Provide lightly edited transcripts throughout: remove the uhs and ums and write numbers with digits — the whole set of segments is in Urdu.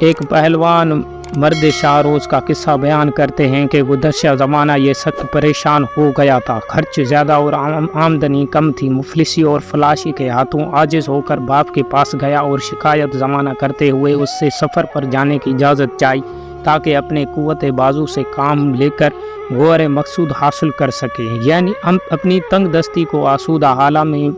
ایک پہلوان مرد شاہروز کا قصہ بیان کرتے ہیں کہ گزشتہ زمانہ یہ سخت پریشان ہو گیا تھا، خرچ زیادہ اور آمدنی کم تھی۔ مفلسی اور فلاشی کے ہاتھوں عاجز ہو کر باپ کے پاس گیا اور شکایت زمانہ کرتے ہوئے اس سے سفر پر جانے کی اجازت چاہی تاکہ اپنے قوت بازو سے کام لے کر غور مقصود حاصل کر سکے، یعنی ہم اپنی تنگ دستی کو آسودہ حالہ میں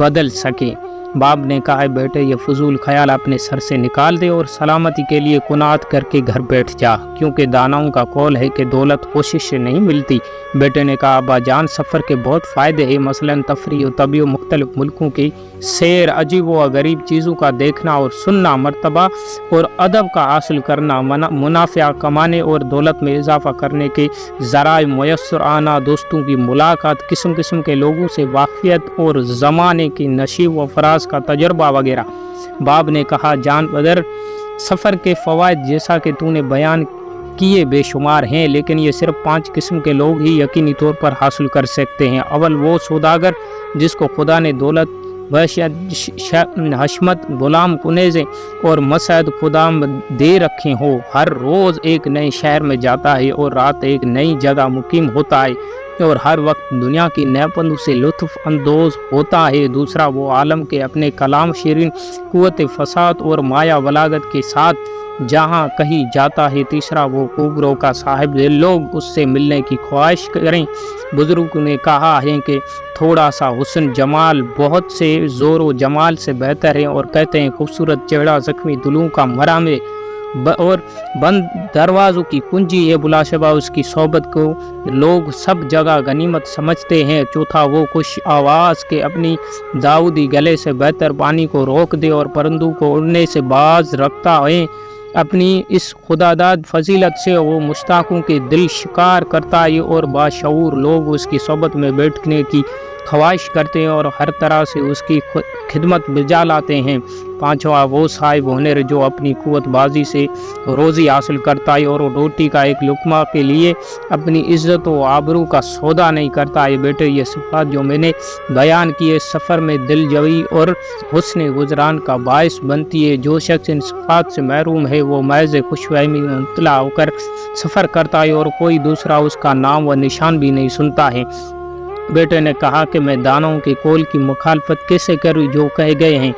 بدل سکیں۔ باپ نے کہا، بیٹے یہ فضول خیال اپنے سر سے نکال دے اور سلامتی کے لیے قناعت کر کے گھر بیٹھ جا، کیونکہ داناؤں کا قول ہے کہ دولت کوشش سے نہیں ملتی۔ بیٹے نے کہا، ابا جان سفر کے بہت فائدے ہیں، مثلا تفریح و طبی و مختلف ملکوں کی سیر، عجیب و غریب چیزوں کا دیکھنا اور سننا، مرتبہ اور ادب کا حاصل کرنا، منافع کمانے اور دولت میں اضافہ کرنے کے ذرائع میسر آنا، دوستوں کی ملاقات، قسم قسم کے لوگوں سے واقفیت اور زمانے کی نشیب و فراز کا تجربہ وغیرہ۔ باپ نے کہا، جان بدر سفر کے فوائد جیسا کہ تو نے بیان کیے بے شمار ہیں، لیکن یہ صرف 5 قسم کے لوگ ہی یقینی طور پر حاصل کر سکتے ہیں۔ اول وہ سوداگر جس کو خدا نے دولت، حشمت، غلام کنیزیں اور مسعد خدا دے رکھے ہو، ہر روز ایک نئے شہر میں جاتا ہے اور رات ایک نئی جگہ مقیم ہوتا ہے اور ہر وقت دنیا کی نیپندوں سے لطف اندوز ہوتا ہے۔ دوسرا وہ عالم کے اپنے کلام شیرین قوت فساد اور مایا بلاغت کے ساتھ جہاں کہیں جاتا ہے۔ تیسرا وہ خوبروں کا صاحب لوگ اس سے ملنے کی خواہش کریں۔ بزرگوں نے کہا ہے کہ تھوڑا سا حسن جمال بہت سے زور و جمال سے بہتر ہے، اور کہتے ہیں خوبصورت چہرہ زخمی دلوں کا مرہم ہے اور بند دروازوں کی کنجی ہے، بلا شبہ اس کی صحبت کو لوگ سب جگہ غنیمت سمجھتے ہیں۔ چوتھا وہ خوش آواز کے اپنی داؤدی گلے سے بہتر پانی کو روک دے اور پرندوں کو اڑنے سے باز رکھتا ہے۔ اپنی اس خداداد فضیلت سے وہ مشتاقوں کے دل شکار کرتا ہے اور باشعور لوگ اس کی صحبت میں بیٹھنے کی خواہش کرتے ہیں اور ہر طرح سے اس کی خدمت بجا لاتے ہیں۔ پانچواں وہ صاحب ہنر جو اپنی قوت بازی سے روزی حاصل کرتا ہے اور روٹی کا ایک لقمہ کے لیے اپنی عزت و آبرو کا سودا نہیں کرتا ہے۔ بیٹے یہ صفات جو میں نے بیان کیے سفر میں دل جوئی اور حسن گزران کا باعث بنتی ہے۔ جو شخص ان صفات سے محروم ہے وہ محض خوش فہمی میں مبتلا ہو کر سفر کرتا ہے اور کوئی دوسرا اس کا نام و نشان بھی نہیں سنتا ہے۔ بیٹے نے کہا کہ میں دانوں کے قول کی مخالفت کیسے کروں جو کہے گئے ہیں؟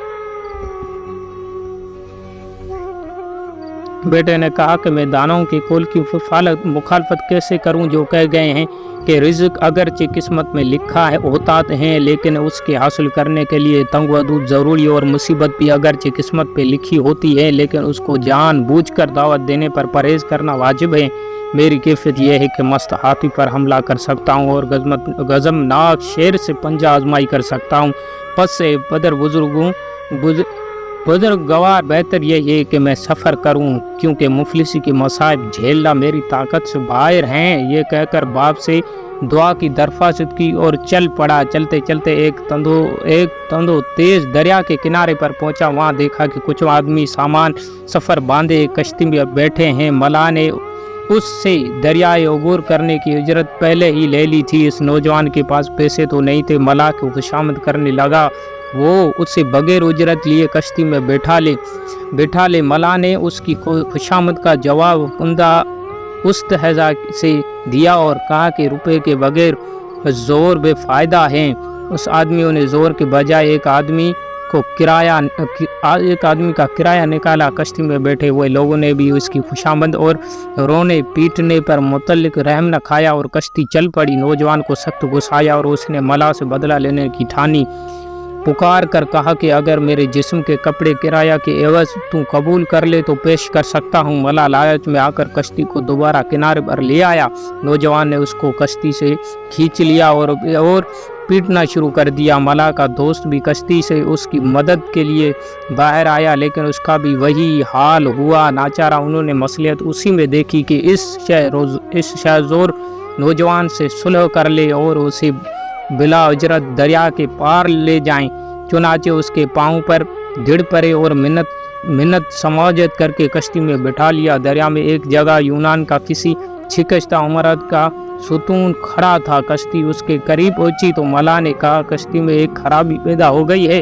بیٹے نے کہا کہ میں دانوں کے قول کی مخالفت کیسے کروں جو کہہ گئے ہیں کہ رزق اگرچہ قسمت میں لکھا ہوتا ہے، لیکن اس کے حاصل کرنے کے لیے تنگ و دود ضروری، اور مصیبت بھی اگرچہ قسمت پہ لکھی ہوتی ہے لیکن اس کو جان بوجھ کر دعوت دینے پر پرہیز کرنا واجب ہے۔ میری کیفیت یہ ہے کہ مست ہاتھی پر حملہ کر سکتا ہوں اور غضبناک شیر سے پنجہ آزمائی کر سکتا ہوں۔ پس سے بدر بزرگوار بہتر یہ ہے کہ میں سفر کروں، کیونکہ مفلسی کے مصائب جھیلنا میری طاقت سے باہر ہیں۔ یہ کہہ کر باپ سے دعا کی درخواست کی اور چل پڑا۔ چلتے چلتے ایک تندو تیز دریا کے کنارے پر پہنچا۔ وہاں دیکھا کہ کچھ آدمی سامان سفر باندھے کشتی میں بیٹھے ہیں۔ ملا نے اس سے دریائے عبور کرنے کی اجرت پہلے ہی لے لی تھی۔ اس نوجوان کے پاس پیسے تو نہیں تھے۔ ملا کو خوشامد کرنے لگا، وہ اسے بغیر اجرت لیے کشتی میں بیٹھا لے۔ ملا نے اس کی خوشامد کا جواب عمدہ استہزاء سے دیا اور کہا کہ روپے کے بغیر زور بے فائدہ ہیں۔ اس آدمیوں نے زور کے بجائے ایک آدمی کا کرایہ نکالا۔ کشتی میں بیٹھے ہوئے لوگوں نے بھی اس کی خوشامد اور رونے پیٹنے پر متعلق رحم نہ کھایا اور کشتی چل پڑی۔ نوجوان کو سخت غصہ آیا اور اس نے ملا سے بدلہ لینے کی ٹھانی۔ پکار کر کہا کہ اگر میرے جسم کے کپڑے کرایہ کے عوض تو قبول کر لے تو پیش کر سکتا ہوں۔ ملا لالچ میں آ کر کشتی کو دوبارہ کنارے پر لے آیا۔ نوجوان نے اس کو کشتی سے کھینچ لیا اور پیٹنا شروع کر دیا۔ ملا کا دوست بھی کشتی سے اس کی مدد کے لیے باہر آیا، لیکن اس کا بھی وہی حال ہوا۔ ناچارہ انہوں نے مصلحت اسی میں دیکھی کہ اس شہزور نوجوان سے صلح کر لے اور اسے بلا اجرت دریا کے پار لے جائیں۔ چنانچہ اس کے پاؤں پر گڑ پڑے اور منت سماجت کر کے کشتی میں بٹھا لیا۔ دریا میں ایک جگہ یونان کا کسی شکستہ عمارت کا ستون کھڑا تھا۔ کشتی اس کے قریب پہنچی تو ملا نے کہا، کشتی میں ایک خرابی پیدا ہو گئی ہے،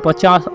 50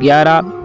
11